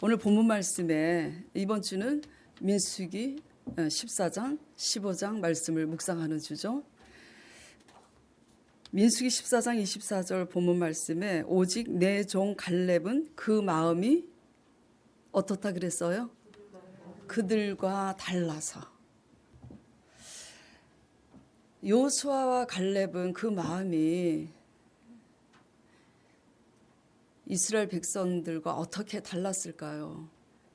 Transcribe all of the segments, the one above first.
오늘 본문 말씀에 이번 주는 민수기 14장, 15장 말씀을 묵상하는 주죠. 민수기 14장 24절 본문 말씀에 오직 내 종 갈렙은 그 마음이 어떻다 그랬어요? 그들과 달라서. 요수아와 갈렙은 그 마음이 이스라엘 백성들과 어떻게 달랐을까요?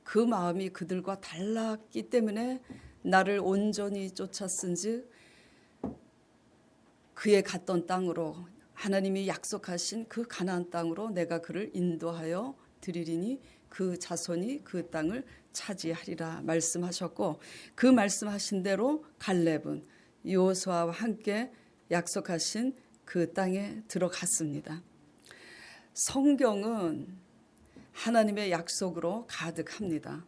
그 마음이 그들과 달랐기 때문에 나를 온전히 쫓았은즉 그의 갔던 땅으로, 하나님이 약속하신 그 가나안 땅으로 내가 그를 인도하여 드리리니 그 자손이 그 땅을 차지하리라 말씀하셨고, 그 말씀하신 대로 갈렙은 여호수아와 함께 약속하신 그 땅에 들어갔습니다. 성경은 하나님의 약속으로 가득합니다.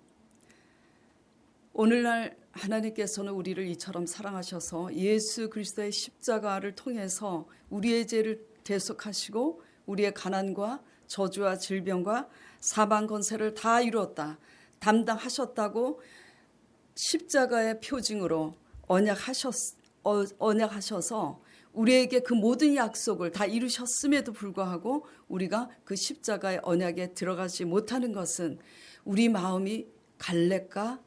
오늘날 하나님께서는 우리를 이처럼 사랑하셔서 예수 그리스도의 십자가를 통해서 우리의 죄를 대속하시고 우리의 가난과 저주와 질병과 사방 권세를 다 이루었다, 담당하셨다고 십자가의 표징으로 언약하셔서 우리에게 그 모든 약속을 다 이루셨음에도 불구하고 우리가 그 십자가의 언약에 들어가지 못하는 것은 우리 마음이 갈렙과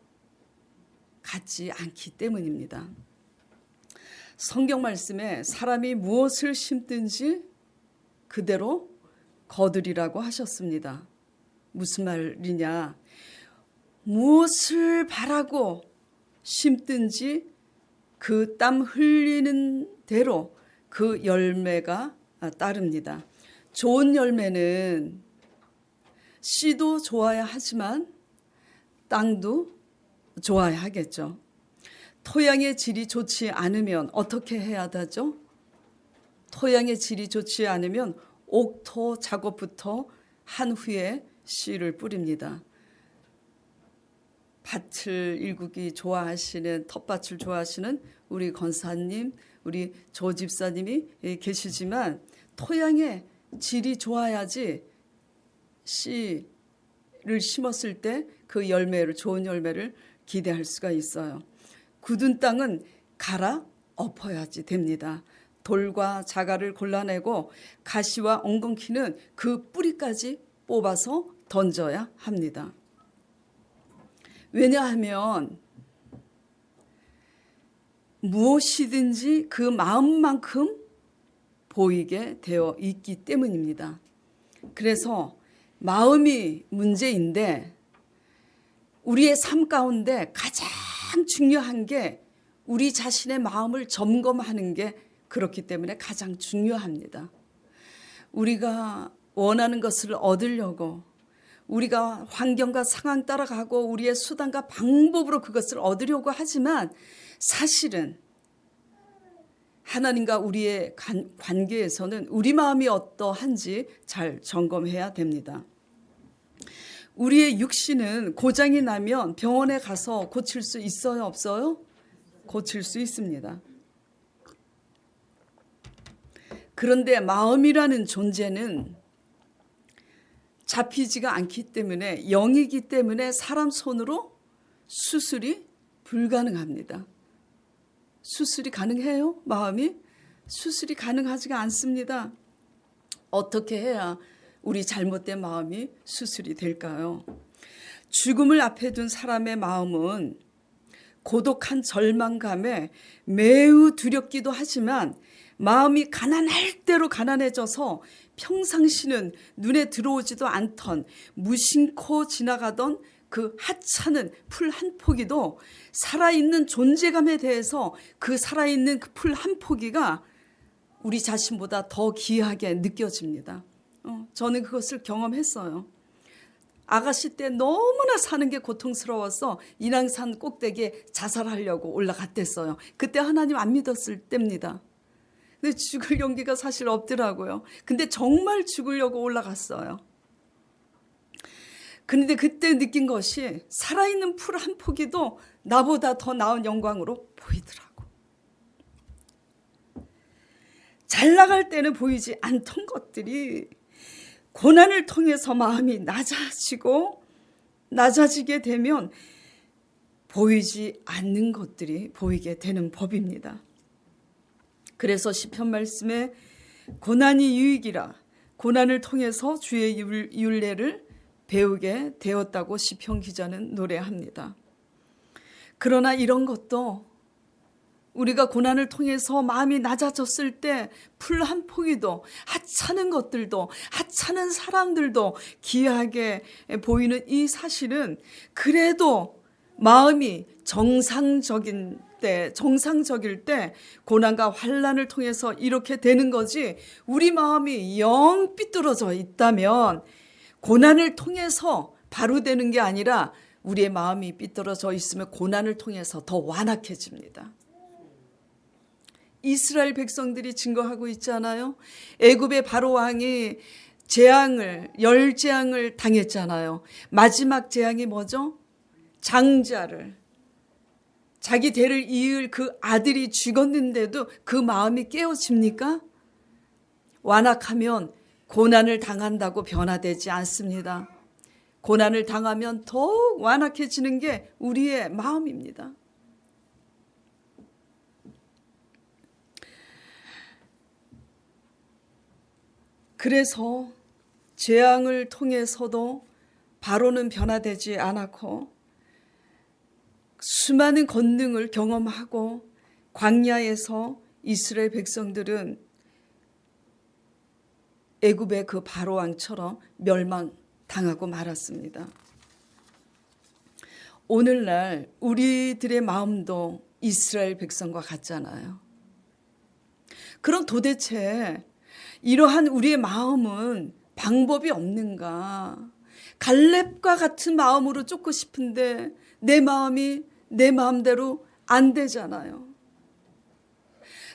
같지 않기 때문입니다. 성경 말씀에 사람이 무엇을 심든지 그대로 거두리라고 하셨습니다. 무슨 말이냐? 무엇을 바라고 심든지 그 땀 흘리는 대로 그 열매가 따릅니다. 좋은 열매는 씨도 좋아야 하지만 땅도 좋아야 하겠죠. 토양의 질이 좋지 않으면 어떻게 해야 하죠? 토양의 질이 좋지 않으면 옥토 작업부터 한 후에 씨를 뿌립니다. 밭을 일구기 좋아하시는, 텃밭을 좋아하시는 우리 권사님, 우리 조 집사님이 계시지만 토양의 질이 좋아야지 씨를 심었을 때 그 열매를, 좋은 열매를 기대할 수가 있어요. 굳은 땅은 갈아 엎어야지 됩니다. 돌과 자갈을 골라내고 가시와 엉겅퀴는 그 뿌리까지 뽑아서 던져야 합니다. 왜냐하면 무엇이든지 그 마음만큼 보이게 되어 있기 때문입니다. 그래서 마음이 문제인데 우리의 삶 가운데 가장 중요한 게 우리 자신의 마음을 점검하는 게 그렇기 때문에 가장 중요합니다. 우리가 원하는 것을 얻으려고 우리가 환경과 상황 따라가고 우리의 수단과 방법으로 그것을 얻으려고 하지만 사실은 하나님과 우리의 관계에서는 우리 마음이 어떠한지 잘 점검해야 됩니다. 우리의 육신은 고장이 나면 병원에 가서 고칠 수 있어요, 없어요? 고칠 수 있습니다. 그런데 마음이라는 존재는 잡히지가 않기 때문에, 영이기 때문에 사람 손으로 수술이 불가능합니다. 수술이 가능해요? 마음이? 수술이 가능하지가 않습니다. 어떻게 해야 우리 잘못된 마음이 수술이 될까요? 죽음을 앞에 둔 사람의 마음은 고독한 절망감에 매우 두렵기도 하지만 마음이 가난할 대로 가난해져서 평상시는 눈에 들어오지도 않던 무심코 지나가던 그 하찮은 풀 한 포기도 살아있는 존재감에 대해서 그 살아있는 그 풀 한 포기가 우리 자신보다 더 귀하게 느껴집니다. 저는 그것을 경험했어요. 아가씨 때 너무나 사는 게 고통스러워서 인왕산 꼭대기에 자살하려고 올라갔댔어요. 그때 하나님 안 믿었을 때입니다. 근데 죽을 용기가 사실 없더라고요. 근데 정말 죽으려고 올라갔어요. 그런데 그때 느낀 것이 살아있는 풀 한 포기도 나보다 더 나은 영광으로 보이더라고. 잘 나갈 때는 보이지 않던 것들이 고난을 통해서 마음이 낮아지고 낮아지게 되면 보이지 않는 것들이 보이게 되는 법입니다. 그래서 시편 말씀에 고난이 유익이라, 고난을 통해서 주의 율례를 배우게 되었다고 시편 기자는 노래합니다. 그러나 이런 것도 우리가 고난을 통해서 마음이 낮아졌을 때 풀 한 포기도, 하찮은 것들도, 하찮은 사람들도 귀하게 보이는 이 사실은 그래도 마음이 정상적일 때 고난과 환난을 통해서 이렇게 되는 거지, 우리 마음이 영 삐뚤어져 있다면 고난을 통해서 바로 되는 게 아니라 우리의 마음이 삐뚤어져 있으면 고난을 통해서 더 완악해집니다. 이스라엘 백성들이 증거하고 있잖아요. 애굽의 바로 왕이 열재앙을 당했잖아요. 마지막 재앙이 뭐죠? 장자를, 자기 대를 이을 그 아들이 죽었는데도 그 마음이 깨어집니까? 완악하면 고난을 당한다고 변화되지 않습니다. 고난을 당하면 더욱 완악해지는 게 우리의 마음입니다. 그래서 재앙을 통해서도 바로는 변화되지 않았고 수많은 권능을 경험하고 광야에서 이스라엘 백성들은 애굽의 그 바로 왕처럼 멸망당하고 말았습니다. 오늘날 우리들의 마음도 이스라엘 백성과 같잖아요. 그럼 도대체 이러한 우리의 마음은 방법이 없는가? 갈렙과 같은 마음으로 쫓고 싶은데 내 마음이 내 마음대로 안 되잖아요.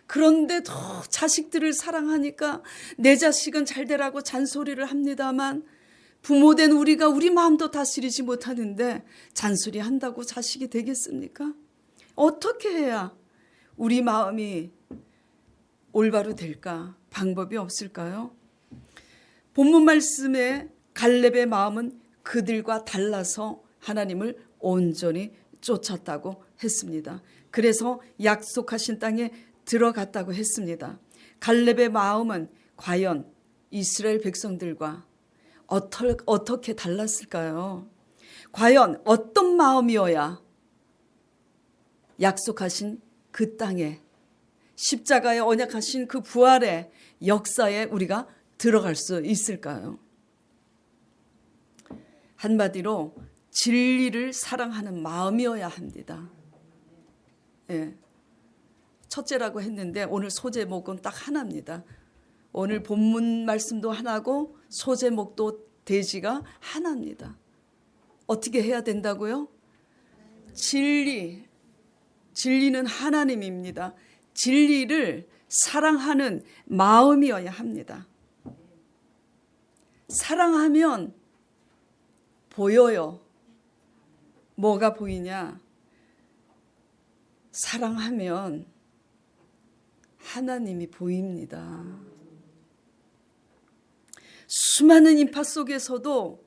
그런데도 자식들을 사랑하니까 내 자식은 잘 되라고 잔소리를 합니다만 부모된 우리가 우리 마음도 다스리지 못하는데 잔소리 한다고 자식이 되겠습니까? 어떻게 해야 우리 마음이 올바로 될까? 방법이 없을까요? 본문 말씀에 갈렙의 마음은 그들과 달라서 하나님을 온전히 쫓았다고 했습니다. 그래서 약속하신 땅에 들어갔다고 했습니다. 갈렙의 마음은 과연 이스라엘 백성들과 어떻게 달랐을까요? 과연 어떤 마음이어야 약속하신 그 땅에 십자가에 언약하신 그 부활의 역사에 우리가 들어갈 수 있을까요? 한마디로 진리를 사랑하는 마음이어야 합니다. 예. 첫째라고 했는데 오늘 소제목은 딱 하나입니다. 오늘 본문 말씀도 하나고 소제목도 대지가 하나입니다. 어떻게 해야 된다고요? 진리는 하나님입니다. 진리를 사랑하는 마음이어야 합니다. 사랑하면 보여요. 뭐가 보이냐? 사랑하면 하나님이 보입니다. 수많은 인파 속에서도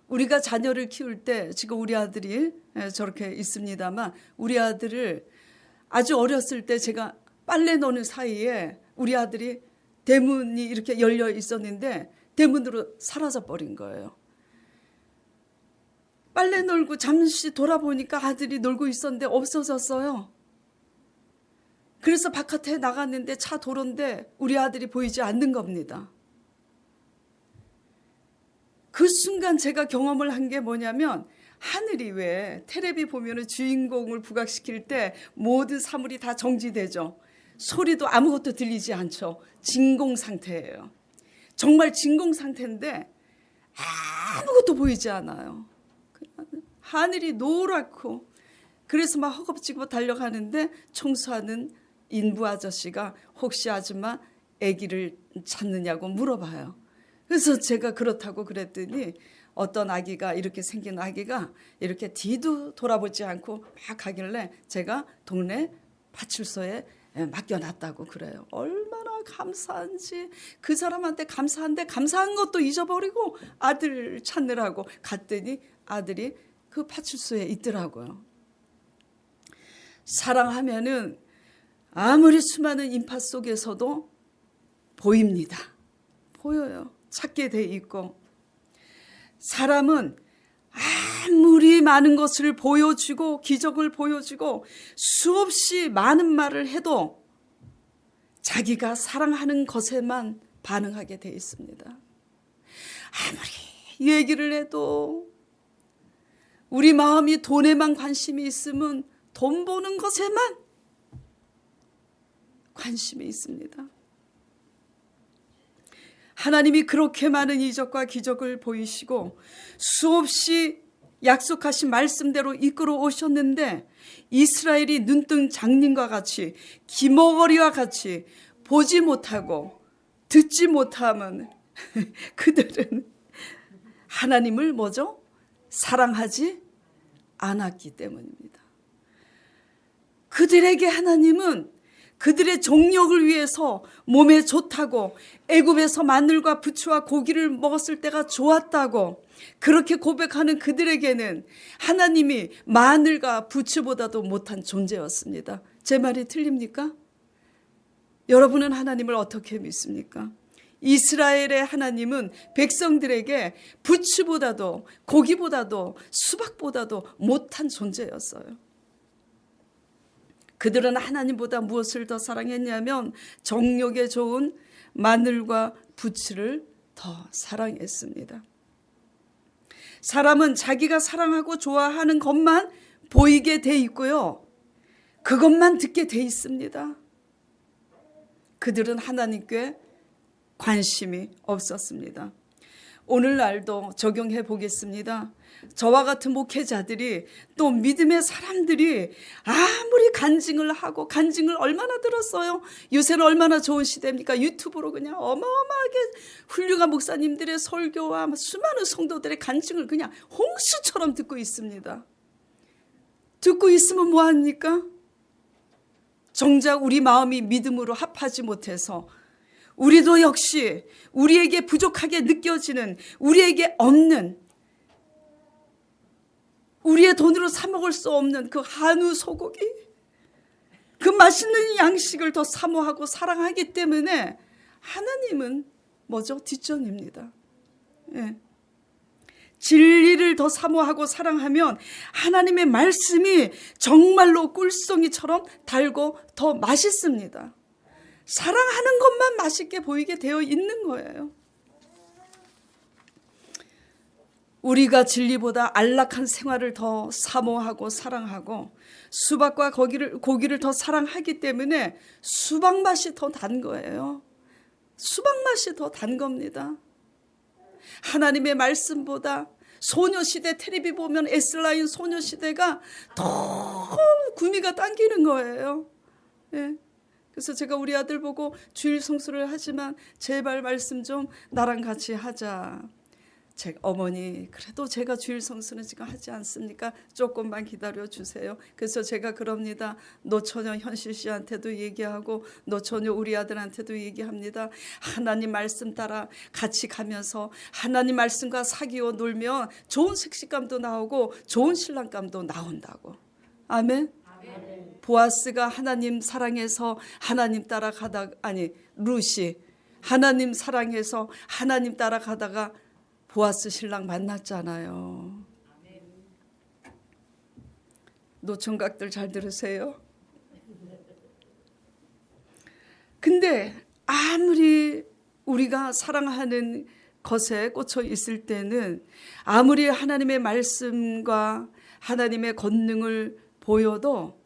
우리가 자녀를 키울 때, 지금 우리 아들이 저렇게 있습니다만 우리 아들을 아주 어렸을 때 제가 빨래 넣는 사이에 우리 아들이 대문이 이렇게 열려 있었는데 대문으로 사라져 버린 거예요. 빨래 널고 잠시 돌아보니까 아들이 놀고 있었는데 없어졌어요. 그래서 바깥에 나갔는데 차 도로인데 우리 아들이 보이지 않는 겁니다. 그 순간 제가 경험을 한 게 뭐냐면, 하늘이 왜 텔레비 보면은 주인공을 부각시킬 때 모든 사물이 다 정지되죠. 소리도 아무것도 들리지 않죠. 진공 상태예요. 정말 진공 상태인데 아무것도 보이지 않아요. 하늘이 노랗고, 그래서 막 허겁지겁 달려가는데 청소하는 인부 아저씨가 혹시 아줌마 아기를 찾느냐고 물어봐요. 그래서 제가 그렇다고 그랬더니 어떤 아기가, 이렇게 생긴 아기가 이렇게 뒤도 돌아보지 않고 막 가길래 제가 동네 파출소에 맡겨놨다고 그래요. 얼마나 감사한지 그 사람한테 감사한데 감사한 것도 잊어버리고 아들 찾느라고 갔더니 아들이 그 파출소에 있더라고요. 사랑하면은 아무리 수많은 인파 속에서도 보입니다. 보여요. 찾게 돼 있고, 사람은 아무리 많은 것을 보여주고 기적을 보여주고 수없이 많은 말을 해도 자기가 사랑하는 것에만 반응하게 돼 있습니다. 아무리 얘기를 해도 우리 마음이 돈에만 관심이 있으면 돈 버는 것에만 관심이 있습니다. 하나님이 그렇게 많은 이적과 기적을 보이시고 수없이 약속하신 말씀대로 이끌어 오셨는데 이스라엘이 눈뜬 장님과 같이 기머거리와 같이 보지 못하고 듣지 못하면 그들은 하나님을 뭐죠? 사랑하지 않았기 때문입니다. 그들에게 하나님은 그들의 정력을 위해서 몸에 좋다고, 애굽에서 마늘과 부추와 고기를 먹었을 때가 좋았다고 그렇게 고백하는 그들에게는 하나님이 마늘과 부추보다도 못한 존재였습니다. 제 말이 틀립니까? 여러분은 하나님을 어떻게 믿습니까? 이스라엘의 하나님은 백성들에게 부추보다도 고기보다도 수박보다도 못한 존재였어요. 그들은 하나님보다 무엇을 더 사랑했냐면 정력에 좋은 마늘과 부추를 더 사랑했습니다. 사람은 자기가 사랑하고 좋아하는 것만 보이게 돼 있고요, 그것만 듣게 돼 있습니다. 그들은 하나님께 관심이 없었습니다. 오늘날도 적용해 보겠습니다. 저와 같은 목회자들이 또 믿음의 사람들이 아무리 간증을 하고, 간증을 얼마나 들었어요. 요새는 얼마나 좋은 시대입니까? 유튜브로 그냥 어마어마하게 훌륭한 목사님들의 설교와 수많은 성도들의 간증을 그냥 홍수처럼 듣고 있습니다. 듣고 있으면 뭐합니까? 정작 우리 마음이 믿음으로 합하지 못해서 우리도 역시 우리에게 부족하게 느껴지는, 우리에게 없는, 우리의 돈으로 사 먹을 수 없는 그 한우 소고기, 그 맛있는 양식을 더 사모하고 사랑하기 때문에 하나님은 뭐죠? 뒷전입니다. 예. 진리를 더 사모하고 사랑하면 하나님의 말씀이 정말로 꿀송이처럼 달고 더 맛있습니다. 사랑하는 것만 맛있게 보이게 되어 있는 거예요. 우리가 진리보다 안락한 생활을 더 사모하고 사랑하고 수박과 고기를 더 사랑하기 때문에 수박 맛이 더 단 거예요. 수박 맛이 더 단 겁니다. 하나님의 말씀보다 소녀시대 텔레비 보면 S라인 소녀시대가 더 구미가 당기는 거예요. 예. 그래서 제가 우리 아들 보고 주일 성수를 하지만 제발 말씀 좀 나랑 같이 하자. 어머니, 그래도 제가 주일 성수는 지금 하지 않습니까? 조금만 기다려 주세요. 그래서 제가 그럽니다. 노처녀 현실 씨한테도 얘기하고 노처녀 우리 아들한테도 얘기합니다. 하나님 말씀 따라 같이 가면서 하나님 말씀과 사귀어 놀면 좋은 색식감도 나오고 좋은 신랑감도 나온다고. 아멘. 보아스가 하나님 사랑해서 하나님 따라가다가, 룻이 하나님 사랑해서 하나님 따라가다가 보아스 신랑 만났잖아요. 노총각들 잘 들으세요. 근데 아무리 우리가 사랑하는 것에 꽂혀 있을 때는 아무리 하나님의 말씀과 하나님의 권능을 보여도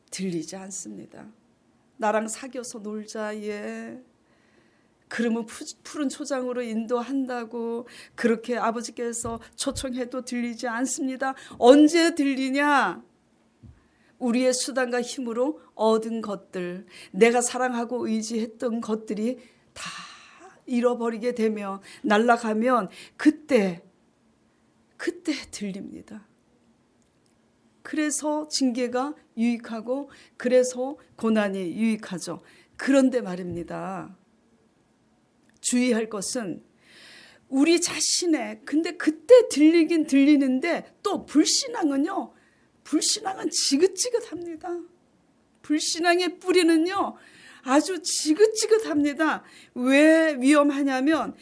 들리지 않습니다. 나랑 사귀어서 놀자, 예. 그러면 푸른 초장으로 인도한다고 그렇게 아버지께서 초청해도 들리지 않습니다. 언제 들리냐? 우리의 수단과 힘으로 얻은 것들, 내가 사랑하고 의지했던 것들이 다 잃어버리게 되며 날아가면 그때 들립니다. 그래서 징계가 유익하고 그래서 고난이 유익하죠. 그런데 말입니다. 주의할 것은 우리 자신의, 근데 그때 들리긴 들리는데 또 불신앙은요, 불신앙은 지긋지긋합니다. 불신앙의 뿌리는요 아주 지긋지긋합니다. 왜 위험하냐면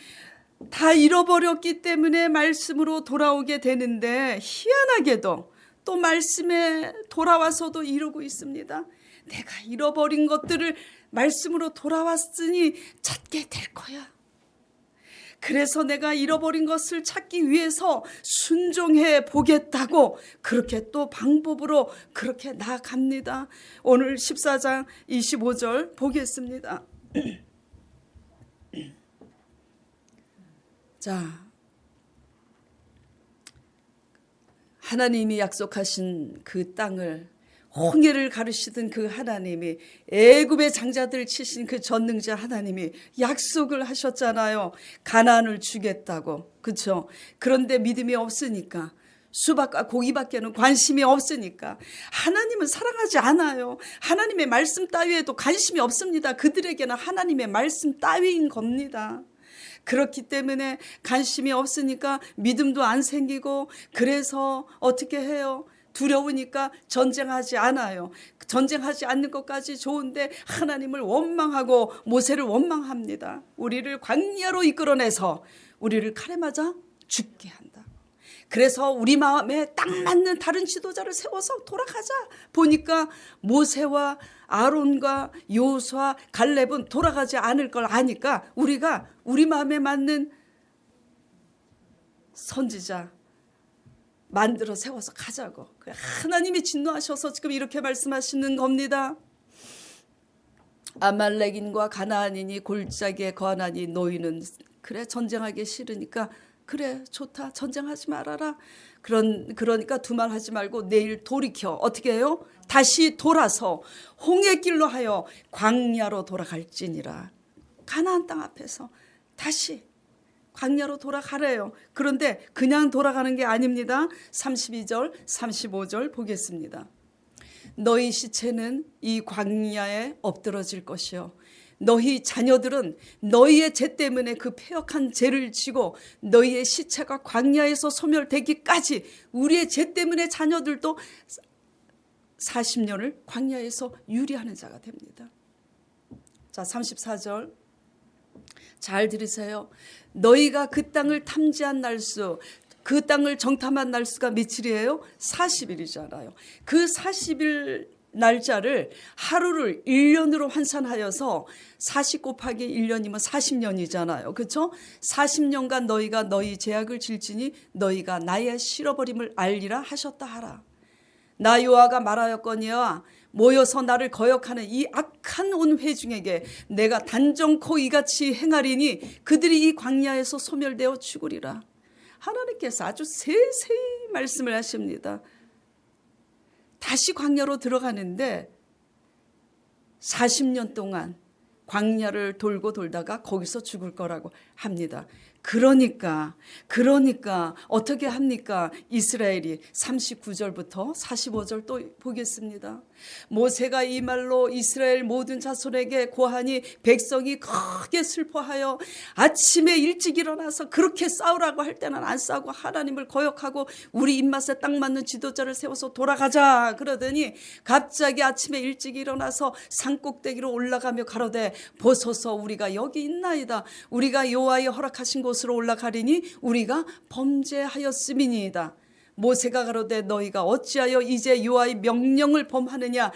다 잃어버렸기 때문에 말씀으로 돌아오게 되는데, 희한하게도 또 말씀에 돌아와서도 이러고 있습니다. 내가 잃어버린 것들을 말씀으로 돌아왔으니 찾게 될 거야. 그래서 내가 잃어버린 것을 찾기 위해서 순종해 보겠다고 그렇게 또 방법으로 그렇게 나아갑니다. 오늘 14장 25절 보겠습니다. 자, 하나님이 약속하신 그 땅을, 홍해를 가르시던 그 하나님이, 애굽의 장자들 치신 그 전능자 하나님이 약속을 하셨잖아요. 가나안을 주겠다고. 그렇죠? 그런데 믿음이 없으니까, 수박과 고기밖에는 관심이 없으니까 하나님은 사랑하지 않아요. 하나님의 말씀 따위에도 관심이 없습니다. 그들에게는 하나님의 말씀 따위인 겁니다. 그렇기 때문에 관심이 없으니까 믿음도 안 생기고, 그래서 어떻게 해요? 두려우니까 전쟁하지 않아요. 전쟁하지 않는 것까지 좋은데 하나님을 원망하고 모세를 원망합니다. 우리를 광야로 이끌어내서 우리를 칼에 맞아 죽게 한다. 그래서 우리 마음에 딱 맞는 다른 지도자를 세워서 돌아가자. 보니까 모세와 아론과 여호수아, 갈렙은 돌아가지 않을 걸 아니까 우리가 우리 마음에 맞는 선지자 만들어 세워서 가자고. 하나님이 진노하셔서 지금 이렇게 말씀하시는 겁니다. 아말렉인과 가나안인이 골짜기에 거하나니 너희는 그래 전쟁하기 싫으니까 그래 좋다 전쟁하지 말아라. 그러니까 두말하지 말고 내일 돌이켜 어떻게 해요? 다시 돌아서 홍해길로 하여 광야로 돌아갈지니라. 가나안 땅 앞에서 다시 광야로 돌아가래요. 그런데 그냥 돌아가는 게 아닙니다. 32절 35절 보겠습니다. 너희 시체는 이 광야에 엎드러질 것이요 너희 자녀들은 너희의 죄 때문에 그 패역한 죄를 지고 너희의 시체가 광야에서 소멸되기까지 우리의 죄 때문에 자녀들도 40년을 광야에서 유리하는 자가 됩니다. 자, 34절 잘 들으세요. 너희가 그 땅을 탐지한 날수, 그 땅을 정탐한 날수가 며칠이에요? 40일이잖아요. 그 40일 날짜를 하루를 1년으로 환산하여서 40 곱하기 1년이면 40년이잖아요. 그렇죠? 40년간 너희가 너희 죄악을 질지니 너희가 나의 실어버림을 알리라 하셨다 하라. 나 여호와가 말하였거니와 모여서 나를 거역하는 이 악한 온 회중에게 내가 단정코 이같이 행하리니 그들이 이 광야에서 소멸되어 죽으리라. 하나님께서 아주 세세히 말씀을 하십니다. 다시 광야로 들어가는데 40년 동안 광야를 돌고 돌다가 거기서 죽을 거라고 합니다. 그러니까 어떻게 합니까? 이스라엘이 39절부터 45절 또 보겠습니다. 모세가 이 말로 이스라엘 모든 자손에게 고하니 백성이 크게 슬퍼하여 아침에 일찍 일어나서 그렇게 싸우라고 할 때는 안 싸우고 하나님을 거역하고 우리 입맛에 딱 맞는 지도자를 세워서 돌아가자 그러더니 갑자기 아침에 일찍 일어나서 산꼭대기로 올라가며 가로되 보소서 우리가 여기 있나이다. 우리가 여호와의 허락하신 곳으로 올라가리니 우리가 범죄하였음이니이다. 모세가 가로되 너희가 어찌하여 이제 여호와의 명령을 범하느냐.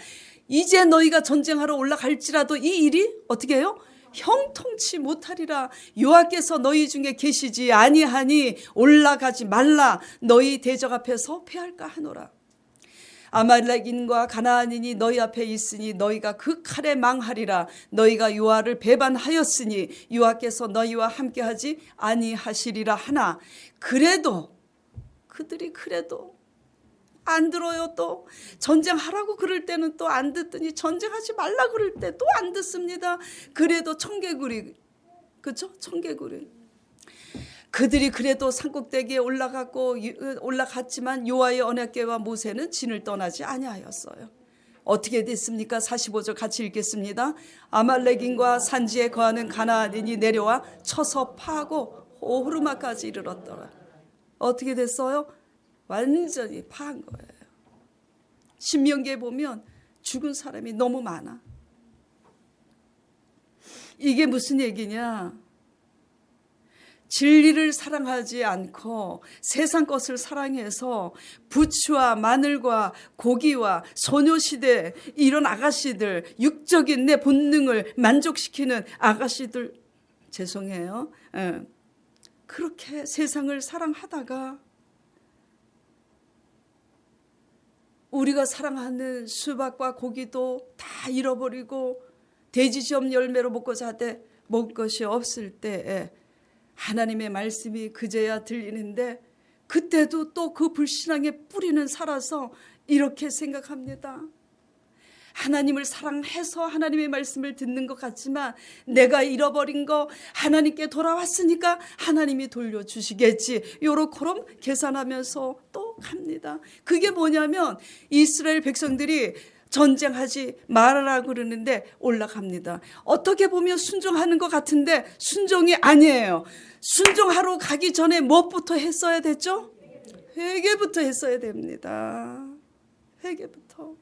이제 너희가 전쟁하러 올라갈지라도 이 일이 어떻게 해요? 형통치 못하리라. 여호와께서 너희 중에 계시지 아니하니 올라가지 말라. 너희 대적 앞에서 패할까 하노라. 아말렉인과 가나안인이 너희 앞에 있으니 너희가 그 칼에 망하리라. 너희가 여호와를 배반하였으니 여호와께서 너희와 함께하지 아니하시리라 하나. 그래도 그들이 안 들어요. 또 전쟁하라고 그럴 때는 또 안 듣더니 전쟁하지 말라 그럴 때 또 안 듣습니다. 그래도 청개구리, 그렇죠? 청개구리. 그들이 그래도 산꼭대기에 올라갔지만 여호와의 언약궤와 모세는 진을 떠나지 아니하였어요. 어떻게 됐습니까? 45절 같이 읽겠습니다. 아말렉인과 산지에 거하는 가나안인이 내려와 쳐서 파고 호르마까지 이르렀더라. 어떻게 됐어요? 완전히 파한 거예요. 신명기에 보면 죽은 사람이 너무 많아. 이게 무슨 얘기냐? 진리를 사랑하지 않고 세상 것을 사랑해서 부추와 마늘과 고기와 소녀시대 이런 아가씨들, 육적인 내 본능을 만족시키는 아가씨들, 죄송해요. 그렇게 세상을 사랑하다가 우리가 사랑하는 수박과 고기도 다 잃어버리고 돼지시험 열매로 먹고 자되 먹을 것이 없을 때에 하나님의 말씀이 그제야 들리는데, 그때도 또 그 불신앙의 뿌리는 살아서 이렇게 생각합니다. 하나님을 사랑해서 하나님의 말씀을 듣는 것 같지만 내가 잃어버린 거 하나님께 돌아왔으니까 하나님이 돌려주시겠지, 요렇게럼 계산하면서 또 갑니다. 그게 뭐냐면 이스라엘 백성들이 전쟁하지 말아라고 그러는데 올라갑니다. 어떻게 보면 순종하는 것 같은데 순종이 아니에요. 순종하러 가기 전에 무엇부터 했어야 됐죠? 회개부터 했어야 됩니다. 회개부터.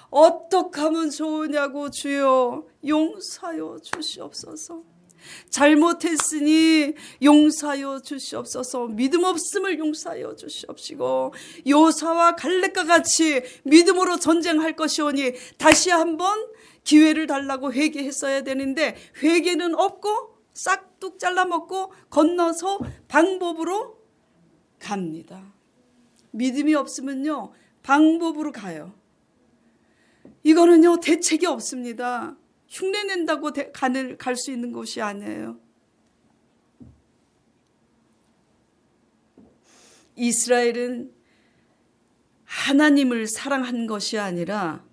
어떻게 하면 좋으냐고 주여 용서하여 주시옵소서. 잘못했으니 용서하여 주시옵소서. 믿음 없음을 용서하여 주시옵시고 요사와 갈렙과 같이 믿음으로 전쟁할 것이오니 다시 한번 기회를 달라고 회개했어야 되는데 회개는 없고 싹둑 잘라먹고 건너서 방법으로 갑니다. 믿음이 없으면요 방법으로 가요. 이거는요 대책이 없습니다. 흉내낸다고 갈 수 있는 곳이 아니에요. 이스라엘은 하나님을 사랑한 것이 아니라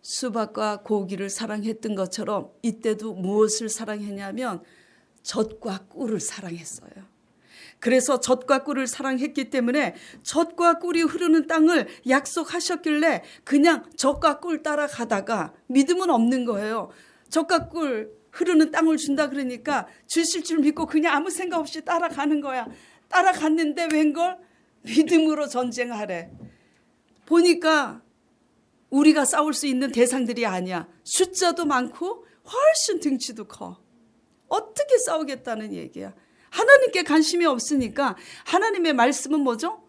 수박과 고기를 사랑했던 것처럼 이때도 무엇을 사랑했냐면 젖과 꿀을 사랑했어요. 그래서 젖과 꿀을 사랑했기 때문에 젖과 꿀이 흐르는 땅을 약속하셨길래 그냥 젖과 꿀 따라가다가 믿음은 없는 거예요. 젖과 꿀 흐르는 땅을 준다 그러니까 주실 줄 믿고 그냥 아무 생각 없이 따라가는 거야. 따라갔는데 웬걸? 믿음으로 전쟁하래. 보니까 우리가 싸울 수 있는 대상들이 아니야. 숫자도 많고 훨씬 등치도 커. 어떻게 싸우겠다는 얘기야. 하나님께 관심이 없으니까 하나님의 말씀은 뭐죠?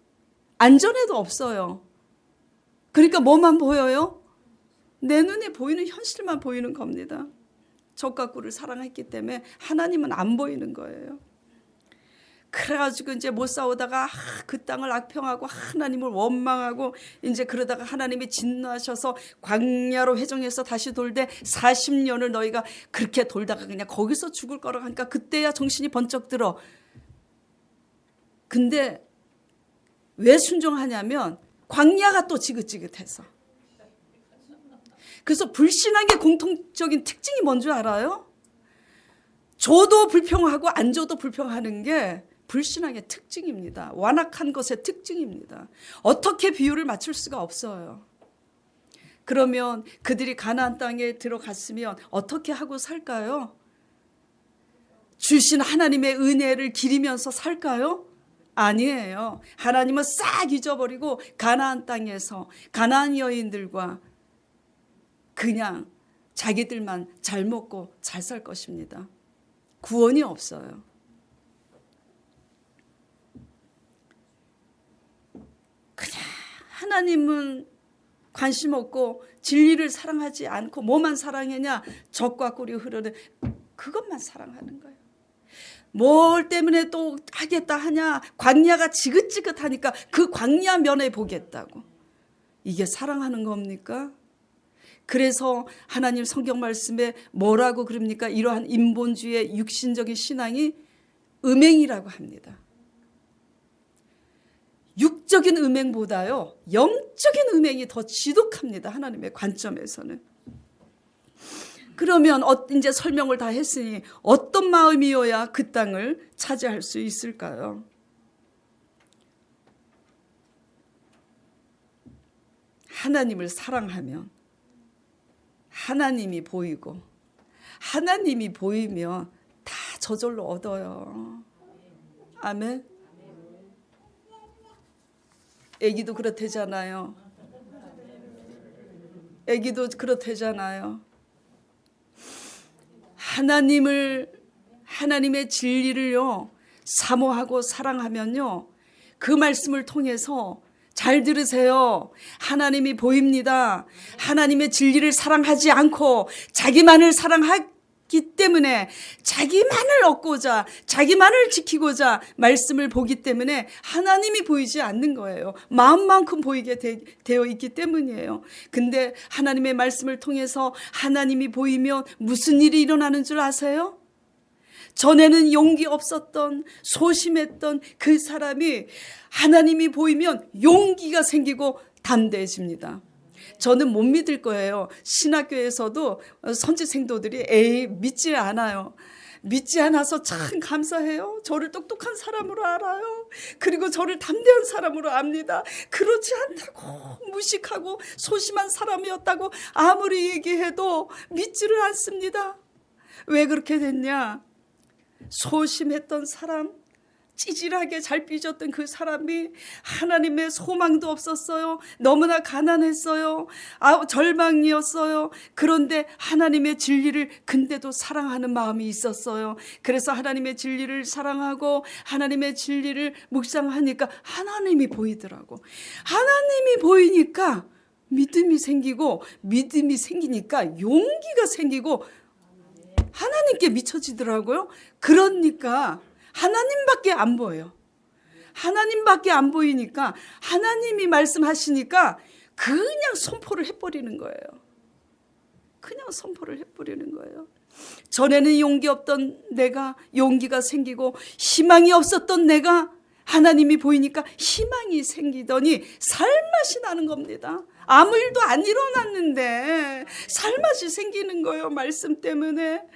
안전에도 없어요. 그러니까 뭐만 보여요? 내 눈에 보이는 현실만 보이는 겁니다. 젖과 꿀을 사랑했기 때문에 하나님은 안 보이는 거예요. 그래가지고 이제 못 싸우다가 그 땅을 악평하고 하나님을 원망하고 이제 그러다가 하나님이 진노하셔서 광야로 회정해서 다시 돌되 40년을 너희가 그렇게 돌다가 그냥 거기서 죽을 거라고 하니까 그때야 정신이 번쩍 들어. 근데 왜 순종하냐면 광야가 또 지긋지긋해서. 그래서 불신앙의 공통적인 특징이 뭔 줄 알아요? 줘도 불평하고 안 줘도 불평하는 게 불신앙의 특징입니다. 완악한 것의 특징입니다. 어떻게 비유를 맞출 수가 없어요. 그러면 그들이 가나안 땅에 들어갔으면 어떻게 하고 살까요? 주신 하나님의 은혜를 기리면서 살까요? 아니에요. 하나님은 싹 잊어버리고 가나안 땅에서 가나안 여인들과 그냥 자기들만 잘 먹고 잘 살 것입니다. 구원이 없어요. 그냥 하나님은 관심 없고 진리를 사랑하지 않고 뭐만 사랑하냐? 젖과 꿀이 흐르는 그것만 사랑하는 거예요. 뭘 때문에 또 하겠다 하냐? 광야가 지긋지긋하니까 그 광야 면에 보겠다고. 이게 사랑하는 겁니까? 그래서 하나님 성경 말씀에 뭐라고 그럽니까? 이러한 인본주의의 육신적인 신앙이 음행이라고 합니다. 육적인 음행보다요 영적인 음행이 더 지독합니다. 하나님의 관점에서는. 그러면 이제 설명을 다 했으니 어떤 마음이어야 그 땅을 차지할 수 있을까요? 하나님을 사랑하면 하나님이 보이고, 하나님이 보이면 다 저절로 얻어요. 아멘. 애기도 그렇대잖아요. 애기도 그렇대잖아요. 하나님의 진리를요 사모하고 사랑하면요, 그 말씀을 통해서, 잘 들으세요, 하나님이 보입니다. 하나님의 진리를 사랑하지 않고 자기만을 사랑하기 때문에, 자기만을 얻고자, 자기만을 지키고자 말씀을 보기 때문에 하나님이 보이지 않는 거예요. 마음만큼 보이게 되어 있기 때문이에요. 근데 하나님의 말씀을 통해서 하나님이 보이면 무슨 일이 일어나는 줄 아세요? 전에는 용기 없었던, 소심했던 그 사람이 하나님이 보이면 용기가 생기고 담대해집니다. 저는 못 믿을 거예요. 신학교에서도 선지 생도들이 에이 믿지 않아요. 믿지 않아서 참 감사해요. 저를 똑똑한 사람으로 알아요. 그리고 저를 담대한 사람으로 압니다. 그렇지 않다고, 무식하고 소심한 사람이었다고 아무리 얘기해도 믿지를 않습니다. 왜 그렇게 됐냐? 소심했던 사람, 찌질하게 잘 삐졌던 그 사람이 하나님의 소망도 없었어요. 너무나 가난했어요. 절망이었어요. 그런데 하나님의 진리를 근데도 사랑하는 마음이 있었어요. 그래서 하나님의 진리를 사랑하고 하나님의 진리를 묵상하니까 하나님이 보이더라고. 하나님이 보이니까 믿음이 생기고, 믿음이 생기니까 용기가 생기고 하나님께 미쳐지더라고요. 그러니까 하나님밖에 안 보여요. 하나님밖에 안 보이니까 하나님이 말씀하시니까 그냥 선포를 해버리는 거예요. 그냥 선포를 해버리는 거예요. 전에는 용기 없던 내가 용기가 생기고, 희망이 없었던 내가 하나님이 보이니까 희망이 생기더니 살맛이 나는 겁니다. 아무 일도 안 일어났는데 살맛이 생기는 거예요. 말씀 때문에.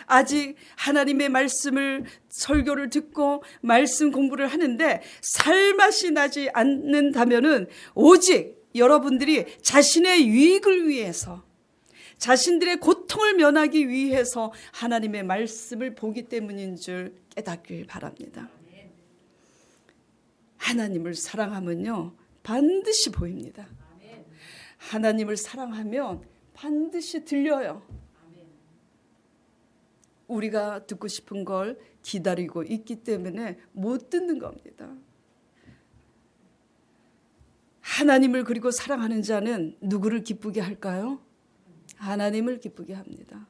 아직 하나님의 말씀을, 설교를 듣고 말씀 공부를 하는데 살맛이 나지 않는다면은 오직 여러분들이 자신의 유익을 위해서, 자신들의 고통을 면하기 위해서 하나님의 말씀을 보기 때문인 줄 깨닫길 바랍니다. 하나님을 사랑하면요 반드시 보입니다. 하나님을 사랑하면 반드시 들려요. 우리가 듣고 싶은 걸 기다리고 있기 때문에 못 듣는 겁니다. 하나님을 그리고 사랑하는 자는 누구를 기쁘게 할까요? 하나님을 기쁘게 합니다.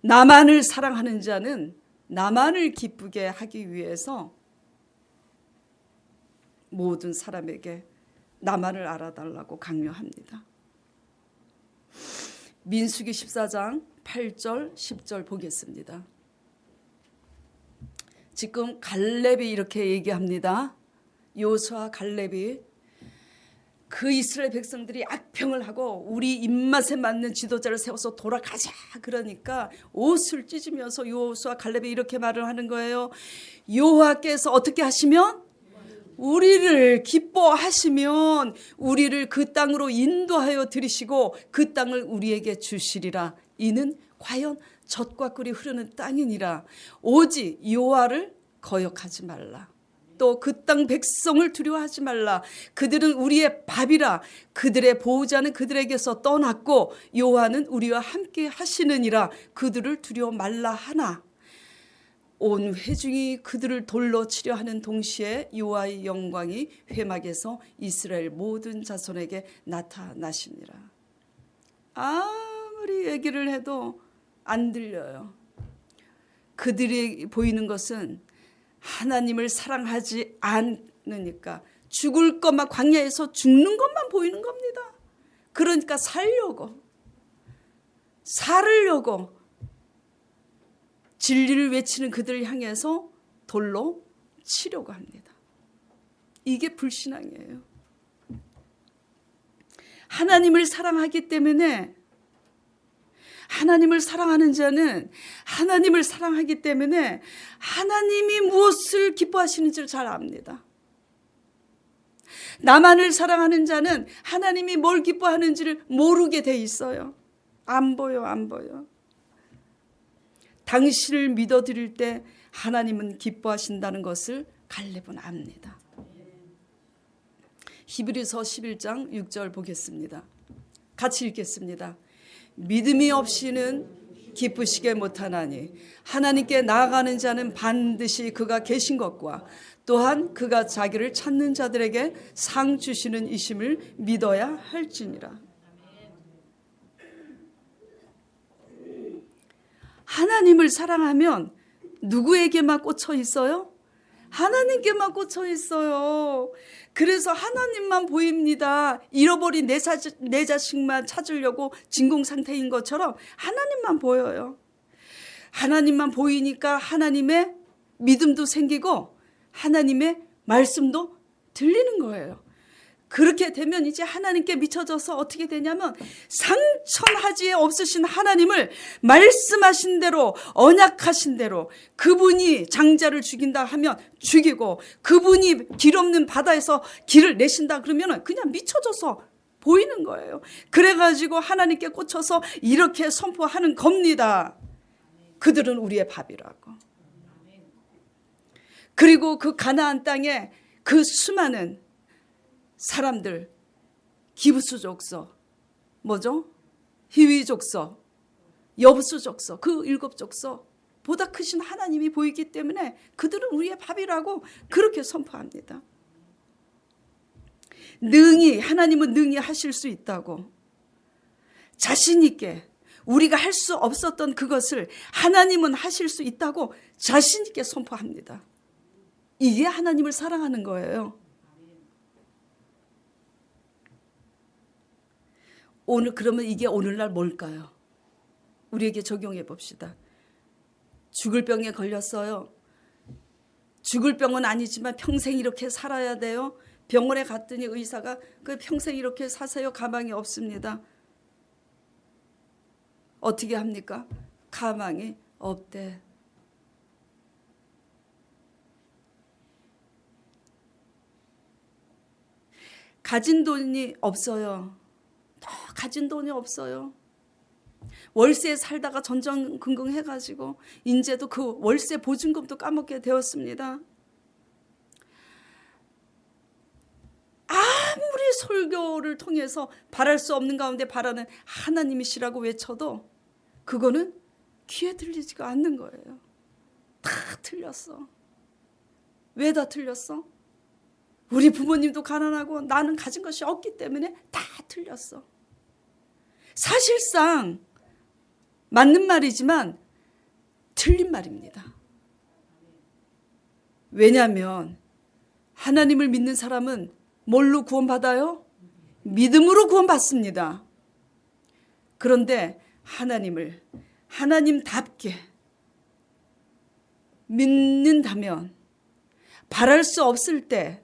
나만을 사랑하는 자는 나만을 기쁘게 하기 위해서 모든 사람에게 나만을 알아달라고 강요합니다. 민수기 14장 8절 10절 보겠습니다. 지금 갈렙이 이렇게 얘기합니다. 여호수아 갈렙이 그 이스라엘 백성들이 악평을 하고 우리 입맛에 맞는 지도자를 세워서 돌아가자 그러니까 옷을 찢으면서 여호수아 갈렙이 이렇게 말을 하는 거예요. 여호와께서 어떻게 하시면, 우리를 기뻐하시면 우리를 그 땅으로 인도하여 들이시고 그 땅을 우리에게 주시리라. 이는 과연 젖과 꿀이 흐르는 땅이니라. 오직 여호와를 거역하지 말라. 또 그 땅 백성을 두려워하지 말라. 그들은 우리의 밥이라. 그들의 보호자는 그들에게서 떠났고 여호와는 우리와 함께 하시느니라. 그들을 두려워 말라 하나. 온 회중이 그들을 돌로 치려 하는 동시에 여호와의 영광이 회막에서 이스라엘 모든 자손에게 나타나시니라. 아무리 얘기를 해도 안 들려요. 그들이 보이는 것은 하나님을 사랑하지 않으니까 죽을 것만, 광야에서 죽는 것만 보이는 겁니다. 그러니까 살려고 진리를 외치는 그들을 향해서 돌로 치려고 합니다. 이게 불신앙이에요. 하나님을 사랑하기 때문에, 하나님을 사랑하는 자는 하나님을 사랑하기 때문에 하나님이 무엇을 기뻐하시는지를 잘 압니다. 나만을 사랑하는 자는 하나님이 뭘 기뻐하는지를 모르게 돼 있어요. 안 보여, 안 보여. 당신을 믿어드릴 때 하나님은 기뻐하신다는 것을 갈렙은 압니다. 히브리서 11장 6절 보겠습니다. 같이 읽겠습니다. 믿음이 없이는 기쁘시게 못하나니 하나님께 나아가는 자는 반드시 그가 계신 것과 또한 그가 자기를 찾는 자들에게 상 주시는 이심을 믿어야 할지니라. 하나님을 사랑하면 누구에게만 꽂혀 있어요? 하나님께만 꽂혀 있어요. 그래서 하나님만 보입니다. 잃어버린 내 자식만 찾으려고 진공 상태인 것처럼 하나님만 보여요. 하나님만 보이니까 하나님의 믿음도 생기고 하나님의 말씀도 들리는 거예요. 그렇게 되면 이제 하나님께 미쳐져서 어떻게 되냐면 상천하지에 없으신 하나님을 말씀하신 대로 언약하신 대로 그분이 장자를 죽인다 하면 죽이고 그분이 길 없는 바다에서 길을 내신다 그러면 그냥 미쳐져서 보이는 거예요. 그래가지고 하나님께 꽂혀서 이렇게 선포하는 겁니다. 그들은 우리의 밥이라고. 그리고 그 가나안 땅에 그 수많은 사람들, 기브스 족속, 뭐죠? 히위 족속, 여부스 족속, 그 7족속 보다 크신 하나님이 보이기 때문에 그들은 우리의 밥이라고 그렇게 선포합니다. 하나님은 능히 하실 수 있다고 자신 있게 우리가 할 수 없었던 그것을 하나님은 하실 수 있다고 자신 있게 선포합니다. 이게 하나님을 사랑하는 거예요. 그러면 이게 오늘날 뭘까요? 우리에게 적용해 봅시다. 죽을 병에 걸렸어요. 죽을 병은 아니지만 평생 이렇게 살아야 돼요. 병원에 갔더니 의사가 그 평생 이렇게 사세요. 가망이 없습니다. 어떻게 합니까? 가망이 없대. 가진 돈이 없어요. 가진 돈이 없어요. 월세에 살다가 전전긍긍 해가지고 이제도 그 월세 보증금도 까먹게 되었습니다. 아무리 설교를 통해서 바랄 수 없는 가운데 바라는 하나님이시라고 외쳐도 그거는 귀에 들리지가 않는 거예요. 다 틀렸어. 왜 다 틀렸어? 우리 부모님도 가난하고 나는 가진 것이 없기 때문에 다 틀렸어. 사실상 맞는 말이지만 틀린 말입니다. 왜냐하면 하나님을 믿는 사람은 뭘로 구원받아요? 믿음으로 구원받습니다. 그런데 하나님을 하나님답게 믿는다면 바랄 수 없을 때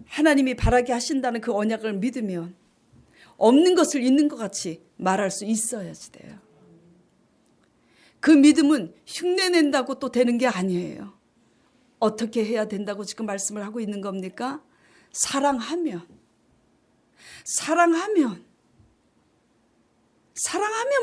하나님이 바라게 하신다는 그 언약을 믿으면 없는 것을 있는 것 같이 말할 수 있어야지 돼요. 그 믿음은 흉내낸다고 또 되는 게 아니에요. 어떻게 해야 된다고 지금 말씀을 하고 있는 겁니까? 사랑하면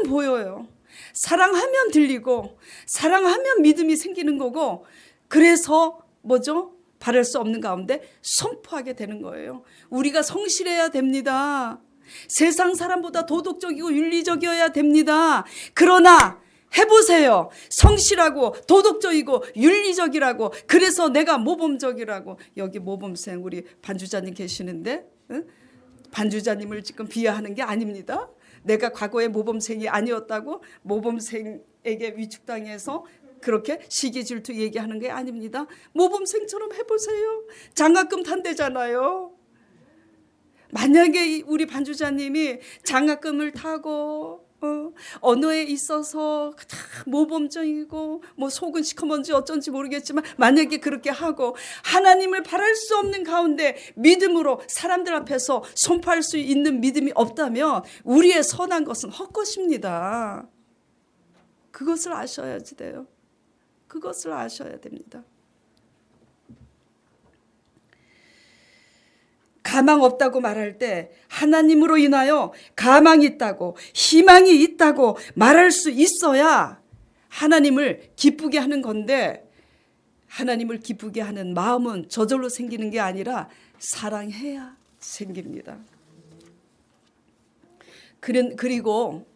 보여요. 사랑하면 들리고 사랑하면 믿음이 생기는 거고 그래서 뭐죠? 바랄 수 없는 가운데 선포하게 되는 거예요. 우리가 성실해야 됩니다. 세상 사람보다 도덕적이고 윤리적이어야 됩니다. 그러나 해보세요. 성실하고 도덕적이고 윤리적이라고 그래서 내가 모범적이라고. 여기 모범생 우리 반주자님 계시는데 반주자님을 지금 비하하는 게 아닙니다. 내가 과거에 모범생이 아니었다고 모범생에게 위축당해서 그렇게 시기 질투 얘기하는 게 아닙니다. 모범생처럼 해보세요. 장학금 탄대잖아요. 만약에 우리 반주자님이 장학금을 타고 언어에 있어서 모범적이고 뭐 속은 시커먼지 어쩐지 모르겠지만 만약에 그렇게 하고 하나님을 바랄 수 없는 가운데 믿음으로 사람들 앞에서 선포할 수 있는 믿음이 없다면 우리의 선한 것은 헛것입니다. 그것을 아셔야지 돼요. 그것을 아셔야 됩니다. 가망 없다고 말할 때 하나님으로 인하여 가망이 있다고 희망이 있다고 말할 수 있어야 하나님을 기쁘게 하는 건데, 하나님을 기쁘게 하는 마음은 저절로 생기는 게 아니라 사랑해야 생깁니다. 그리고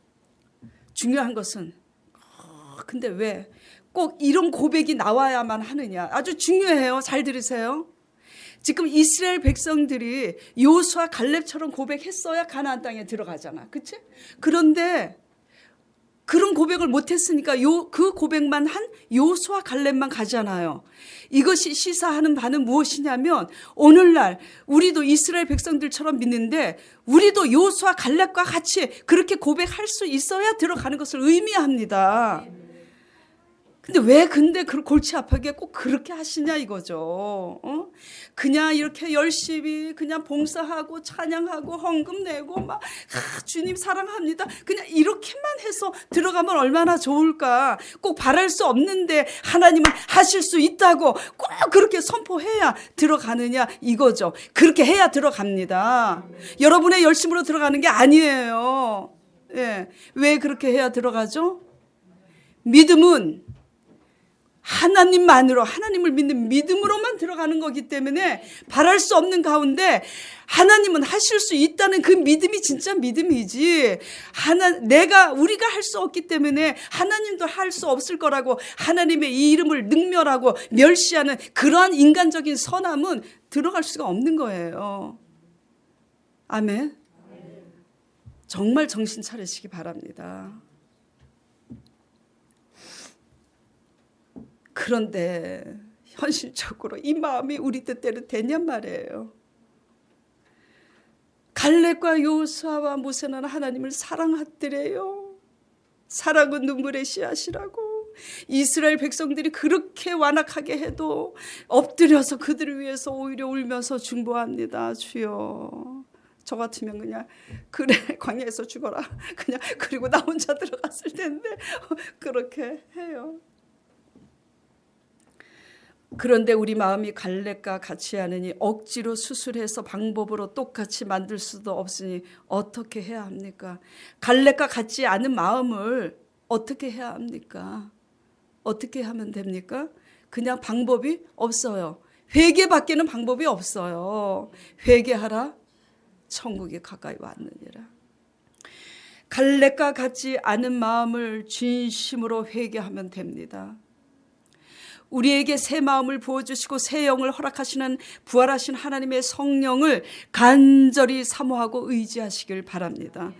중요한 것은 근데 왜 꼭 이런 고백이 나와야만 하느냐? 아주 중요해요. 잘 들으세요. 지금 이스라엘 백성들이 여호수아 갈렙처럼 고백했어야 가나안 땅에 들어가잖아. 그치? 그런데 그런 고백을 못했으니까 그 고백만 한 여호수아 갈렙만 가잖아요. 이것이 시사하는 바는 무엇이냐면, 오늘날 우리도 이스라엘 백성들처럼 믿는데 우리도 여호수아 갈렙과 같이 그렇게 고백할 수 있어야 들어가는 것을 의미합니다. 근데 그 골치 아프게 꼭 그렇게 하시냐 이거죠. 그냥 이렇게 열심히 그냥 봉사하고 찬양하고 헌금 내고 막 주님 사랑합니다, 그냥 이렇게만 해서 들어가면 얼마나 좋을까. 꼭 바랄 수 없는데 하나님은 하실 수 있다고 꼭 그렇게 선포해야 들어가느냐 이거죠. 그렇게 해야 들어갑니다. 여러분의 열심으로 들어가는 게 아니에요. 예. 왜 그렇게 해야 들어가죠? 믿음은 하나님만으로, 하나님을 믿는 믿음으로만 들어가는 거기 때문에 바랄 수 없는 가운데 하나님은 하실 수 있다는 그 믿음이 진짜 믿음이지, 우리가 할 수 없기 때문에 하나님도 할 수 없을 거라고 하나님의 이 이름을 능멸하고 멸시하는 그러한 인간적인 선함은 들어갈 수가 없는 거예요. 아멘. 정말 정신 차리시기 바랍니다. 그런데 현실적으로 이 마음이 우리 뜻대로 되냔 말이에요. 갈렙과 여호수아와 모세는 하나님을 사랑하더래요. 사랑은 눈물의 씨앗이라고. 이스라엘 백성들이 그렇게 완악하게 해도 엎드려서 그들을 위해서 오히려 울면서 중보합니다. 주여, 저 같으면 그냥 그래 광야에서 죽어라 그냥, 그리고 나 혼자 들어갔을 텐데 그렇게 해요. 그런데 우리 마음이 갈렙과 같이 하느니 억지로 수술해서 방법으로 똑같이 만들 수도 없으니 어떻게 해야 합니까? 갈렙과 같지 않은 마음을 어떻게 해야 합니까? 어떻게 하면 됩니까? 그냥 방법이 없어요. 회개밖에는 방법이 없어요. 회개하라, 천국이 가까이 왔느니라. 갈렙과 같지 않은 마음을 진심으로 회개하면 됩니다. 우리에게 새 마음을 부어주시고 새 영을 허락하시는 부활하신 하나님의 성령을 간절히 사모하고 의지하시길 바랍니다.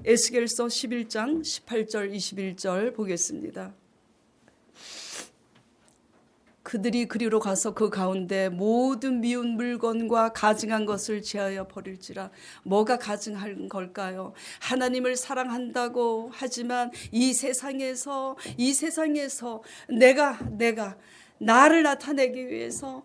에스겔서 11장 18절 21절 보겠습니다. 그들이 그리로 가서 그 가운데 모든 미운 물건과 가증한 것을 제하여 버릴지라. 뭐가 가증한 걸까요? 하나님을 사랑한다고 하지만 이 세상에서 내가 나를 나타내기 위해서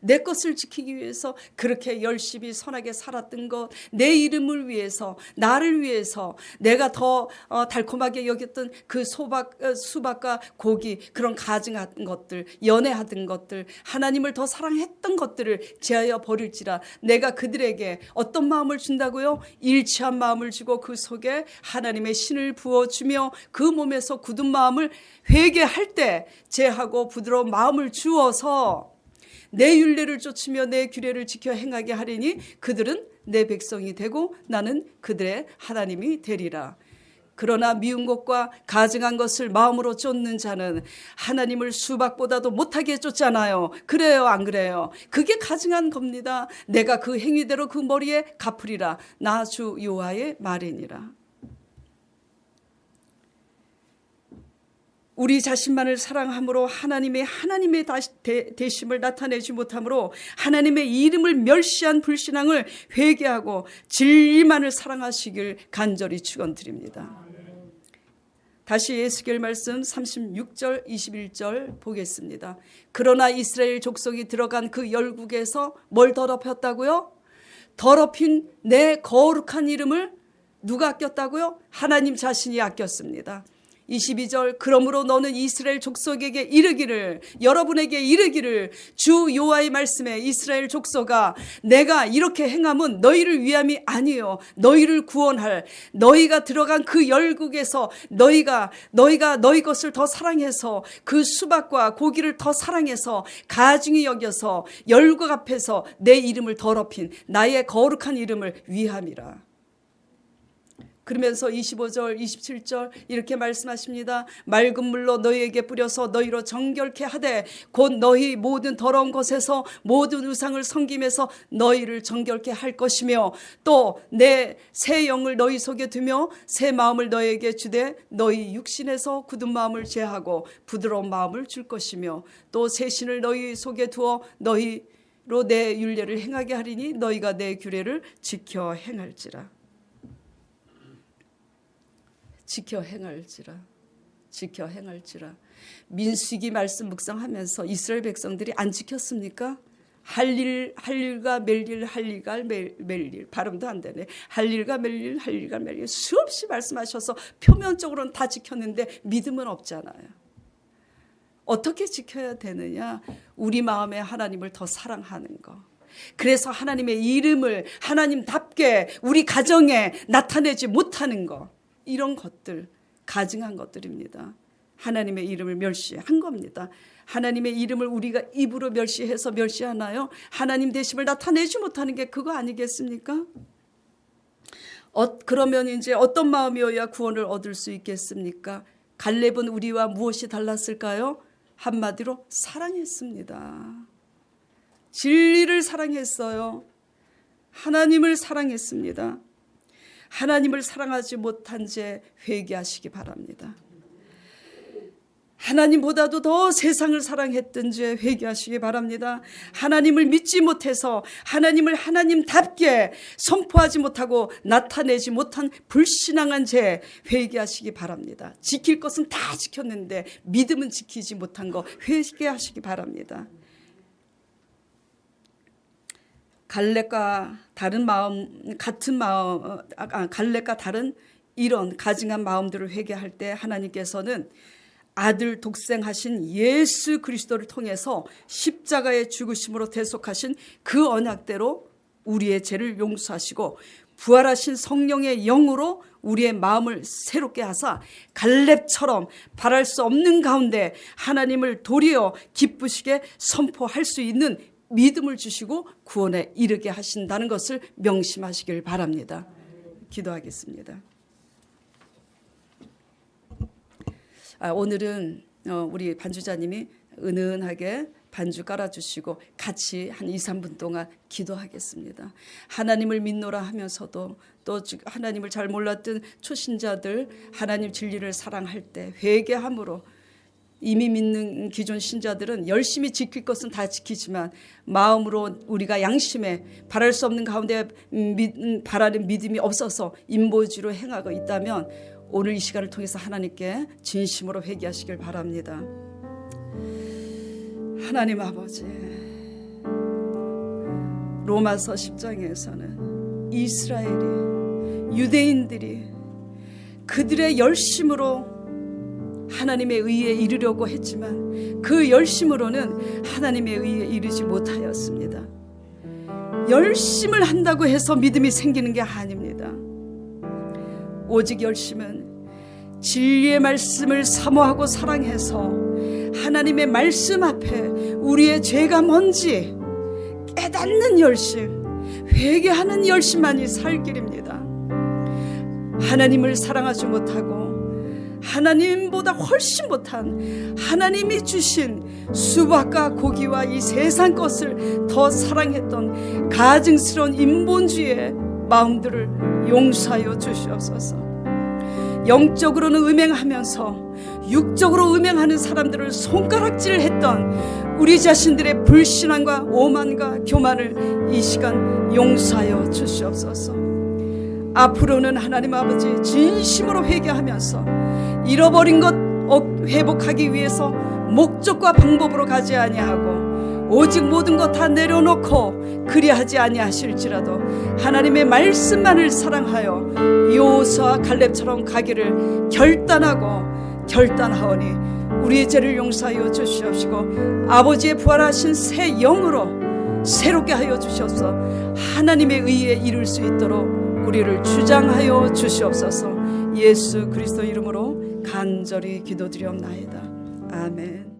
내 것을 지키기 위해서 그렇게 열심히 선하게 살았던 것, 내 이름을 위해서, 나를 위해서 내가 더 달콤하게 여겼던 그 수박과 고기, 그런 가증한 것들, 연애하던 것들, 하나님을 더 사랑했던 것들을 제하여 버릴지라. 내가 그들에게 어떤 마음을 준다고요? 일치한 마음을 주고 그 속에 하나님의 신을 부어주며 그 몸에서 굳은 마음을 회개할 때 제하고 부드러운 마음을 주어서 내 율례를 쫓으며 내 규례를 지켜 행하게 하리니 그들은 내 백성이 되고 나는 그들의 하나님이 되리라. 그러나 미운 것과 가증한 것을 마음으로 쫓는 자는 하나님을 수박보다도 못하게 쫓잖아요. 그래요, 안 그래요? 그게 가증한 겁니다. 내가 그 행위대로 그 머리에 갚으리라. 나 주 여호와의 말이니라. 우리 자신만을 사랑함으로 하나님의 대심을 나타내지 못함으로 하나님의 이름을 멸시한 불신앙을 회개하고 진리만을 사랑하시길 간절히 축원드립니다. 다시 에스겔 말씀 36절 21절 보겠습니다. 그러나 이스라엘 족속이 들어간 그 열국에서 뭘 더럽혔다고요? 더럽힌 내 거룩한 이름을 누가 아꼈다고요? 하나님 자신이 아꼈습니다. 22절 그러므로 너는 이스라엘 족속에게 이르기를 여러분에게 이르기를 주 여호와의 말씀에 이스라엘 족속아 내가 이렇게 행함은 너희를 위함이 아니요 너희를 구원할 너희가 들어간 그 열국에서 너희가 너희 것을 더 사랑해서 그 수박과 고기를 더 사랑해서 가증히 여겨서 열국 앞에서 내 이름을 더럽힌 나의 거룩한 이름을 위함이라. 그러면서 25절 27절 이렇게 말씀하십니다. 맑은 물로 너희에게 뿌려서 너희로 정결케 하되 곧 너희 모든 더러운 것에서 모든 우상을 섬김에서 너희를 정결케 할 것이며 또 내 새 영을 너희 속에 두며 새 마음을 너희에게 주되 너희 육신에서 굳은 마음을 제하고 부드러운 마음을 줄 것이며 또 새 신을 너희 속에 두어 너희로 내 율례를 행하게 하리니 너희가 내 규례를 지켜 행할지라. 지켜 행할지라. 민수기 말씀 묵상하면서 이스라엘 백성들이 안 지켰습니까? 할 일과 멜일 발음도 안 되네. 할 일과 멜일 수없이 말씀하셔서 표면적으로는 다 지켰는데 믿음은 없잖아요. 어떻게 지켜야 되느냐? 우리 마음에 하나님을 더 사랑하는 거. 그래서 하나님의 이름을 하나님답게 우리 가정에 나타내지 못하는 거. 이런 것들 가증한 것들입니다. 하나님의 이름을 멸시한 겁니다. 하나님의 이름을 우리가 입으로 멸시해서 멸시하나요? 하나님 되심을 나타내지 못하는 게 그거 아니겠습니까? 그러면 이제 어떤 마음이어야 구원을 얻을 수 있겠습니까? 갈렙은 우리와 무엇이 달랐을까요? 한마디로 사랑했습니다. 진리를 사랑했어요. 하나님을 사랑했습니다. 하나님을 사랑하지 못한 죄 회개하시기 바랍니다. 하나님보다도 더 세상을 사랑했던 죄 회개하시기 바랍니다. 하나님을 믿지 못해서 하나님을 하나님답게 선포하지 못하고 나타내지 못한 불신앙한 죄 회개하시기 바랍니다. 지킬 것은 다 지켰는데 믿음은 지키지 못한 거 회개하시기 바랍니다. 갈렙과 다른 갈렙과 다른 이런 가증한 마음들을 회개할 때 하나님께서는 아들 독생하신 예수 그리스도를 통해서 십자가의 죽으심으로 대속하신 그 언약대로 우리의 죄를 용서하시고 부활하신 성령의 영으로 우리의 마음을 새롭게 하사 갈렙처럼 바랄 수 없는 가운데 하나님을 도리어 기쁘시게 선포할 수 있는 믿음을 주시고 구원에 이르게 하신다는 것을 명심하시길 바랍니다. 기도하겠습니다. 오늘은 우리 반주자님이 은은하게 반주 깔아주시고 같이 한 2, 3분 동안 기도하겠습니다. 하나님을 믿노라 하면서도 또 하나님을 잘 몰랐던 초신자들 하나님 진리를 사랑할 때 회개함으로 이미 믿는 기존 신자들은 열심히 지킬 것은 다 지키지만 마음으로 우리가 양심에 바랄 수 없는 가운데 바라는 믿음이 없어서 인보지로 행하고 있다면 오늘 이 시간을 통해서 하나님께 진심으로 회개하시길 바랍니다. 하나님 아버지, 로마서 10장에서는 이스라엘이 유대인들이 그들의 열심으로 하나님의 의에 이르려고 했지만 그 열심으로는 하나님의 의에 이르지 못하였습니다. 열심을 한다고 해서 믿음이 생기는 게 아닙니다. 오직 열심은 진리의 말씀을 사모하고 사랑해서 하나님의 말씀 앞에 우리의 죄가 뭔지 깨닫는 열심, 회개하는 열심만이 살 길입니다. 하나님을 사랑하지 못하고 하나님보다 훨씬 못한 하나님이 주신 수박과 고기와 이 세상 것을 더 사랑했던 가증스러운 인본주의의 마음들을 용서하여 주시옵소서. 영적으로는 음행하면서 육적으로 음행하는 사람들을 손가락질했던 우리 자신들의 불신앙과 오만과 교만을 이 시간 용서하여 주시옵소서. 앞으로는 하나님 아버지 진심으로 회개하면서 잃어버린 것 회복하기 위해서 목적과 방법으로 가지 아니하고 오직 모든 것 다 내려놓고 그리하지 아니하실지라도 하나님의 말씀만을 사랑하여 여호수아 갈렙처럼 가기를 결단하고 결단하오니 우리의 죄를 용서하여 주시옵시고 아버지의 부활하신 새 영으로 새롭게 하여 주시옵소서. 하나님의 의에 이룰 수 있도록 우리를 주장하여 주시옵소서. 예수 그리스도 이름으로 간절히 기도드리옵나이다. 아멘.